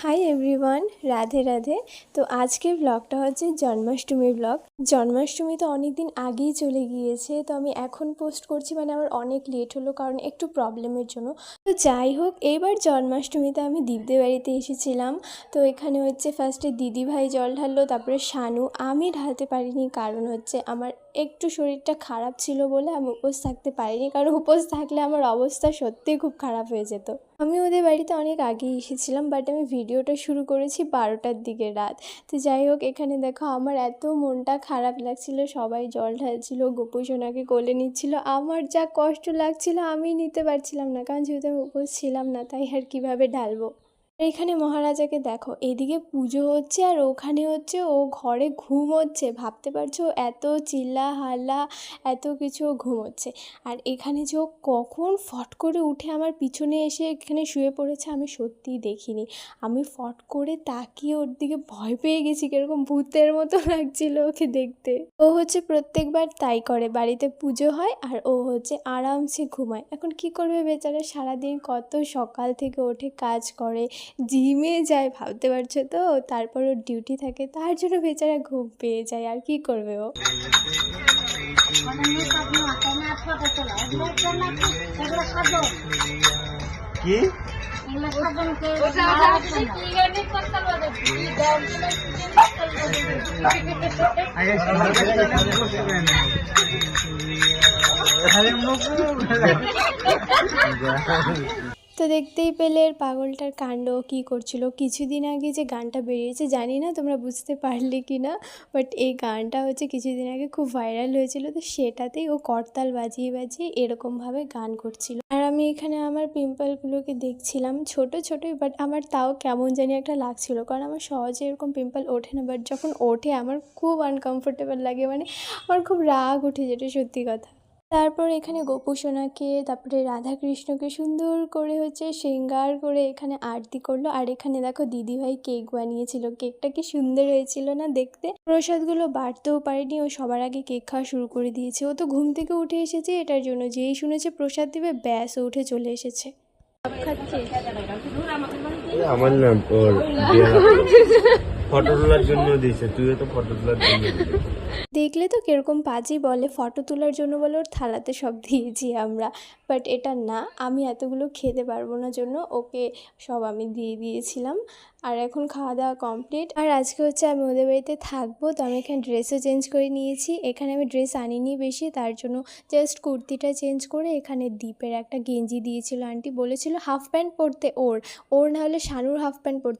Hi everyone, Radhe Radhe. তো আজকের ব্লগটা হচ্ছে জন্মাষ্টমী ব্লগ। জন্মাষ্টমী তো অনেক দিন আগেই চলে গিয়েছে, তো আমি এখন পোস্ট করছি, মানে আমার অনেক লেট হলো কারণ একটু প্রবলেমের জন্য। তো যাই হোক, এইবার জন্মাষ্টমীতে আমি দীপদের বাড়িতে এসেছিলাম। তো এখানে হচ্ছে ফার্স্টে দিদিভাই জল ঢাললো, তারপরে শানু। আমি ঢালতে পারিনি কারণ হচ্ছে আমার একটু শরীরটা খারাপ ছিল বলে আমি উপোস থাকতে পারিনি, কারণ উপোস থাকলে আমার অবস্থা সত্যিই খুব খারাপ হয়ে যেত। আমি ওদের বাড়িতে অনেক আগে এসেছিলাম, বাট আমি ভিডিওটা শুরু করেছি 12টার দিকে রাত। তো যাই হোক, এখানে দেখো আমার এত মনটা খারাপ লাগছিল, সবাই জল ঢালছিল, গোপু সোনাকে কোলে নিচ্ছিল, আমার যা কষ্ট লাগছিল আমি নিতে পারছিলাম না, কারণ যেহেতু আমি উপোস ছিলাম না, তাই আর কীভাবে ঢালবো। এখানে মহারাজাকে দেখো, এদিকে পুজো হচ্ছে আর ওখানে হচ্ছে ও ঘরে ঘুমোচ্ছে। ভাবতে পারছো, এত চিল্লা হাল্লা এত কিছু ও ঘুমোচ্ছে। আর এখানে যে ও কখন ফট করে উঠে আমার পিছনে এসে এখানে শুয়ে পড়েছে আমি সত্যিই দেখিনি। আমি ফট করে তাকিয়ে ওর দিকে ভয় পেয়ে গেছি, কীরকম ভূতের মতো লাগছিল ওকে দেখতে। ও হচ্ছে প্রত্যেকবার তাই করে, বাড়িতে পুজো হয় আর ও হচ্ছে আরামসে ঘুমায়। এখন কি করবে বেচারা, সারাদিন কত সকাল থেকে ওঠে, কাজ করে, জিমে যায়, ভাবতে পারছো তো। তারপর ওর ডিউটি থাকে, তার জন্য বেচারা ঘুম পেয়ে যায়, আর কি করবে ও। তো দেখতেই পেলে এর পাগলটার কাণ্ড কি করছিল। কিছুদিন আগে যে গানটা বেরিয়েছে, জানি না তোমরা বুঝতে পারলে কি না, বাট এই গানটা হচ্ছে কিছুদিন আগে খুব ভাইরাল হয়েছিল। তো সেটাতেই ও করতাল বাজিয়ে বাজিয়ে এরকমভাবে গান করছিল। আর আমি এখানে আমার পিম্পলগুলোকে দেখছিলাম, ছোট ছোটোই, বাট আমার তাও কেমন জানি একটা লাগছিল, কারণ আমার সহজে এরকম পিম্পল ওঠে না, বাট যখন ওঠে আমার খুব আনকমফোর্টেবল লাগে, মানে আমার খুব রাগ উঠে, যেটা সত্যি কথা। তারপর এখানে গোপু সোনাকে, তারপরে রাধাকৃষ্ণকে সুন্দর করে হচ্ছে শৃঙ্গার করে এখানে আরতি করলো। আর এখানে দেখো দিদিভাই কেক বানিয়েছিল, কেকটা কি সুন্দর হয়েছিল না দেখতে। প্রসাদগুলো বাড়তেও পারেনি, ও সবার আগে কেক খাওয়া শুরু করে দিয়েছে। ও তো ঘুম থেকে উঠে এসেছে এটার জন্য, যেই শুনেছে প্রসাদ দিবে ব্যাস ও উঠে চলে এসেছে। আমার নাম তোর ফটো তোলার জন্য দিয়েছে, তুইও তো ফটো তোলার জন্য। দেখলে তো কিরকম পাজি বলে, ফটো তোলার জন্য বলে ওর থালাতে সব দিয়েছি আমরা, বাট এটা না, আমি এতগুলো খেতে পারবো না জন্য ওকে সব আমি দিয়ে দিয়েছিলাম। আর এখন খাওয়া দাওয়া কমপ্লিট। আর আজকে হচ্ছে আমি ওদের বাড়িতে থাকবো, তো আমি এখানে ড্রেসও চেঞ্জ করে নিয়েছি। এখানে আমি ড্রেস আনিনি বেশি, তার জন্য জাস্ট কুর্তিটা চেঞ্জ করে এখানে দ্বীপের একটা গেঞ্জি দিয়েছিল আন্টি, বলেছিল হাফ প্যান্ট পরতে ওর না হলে শানুর হাফ প্যান্ট পরতে।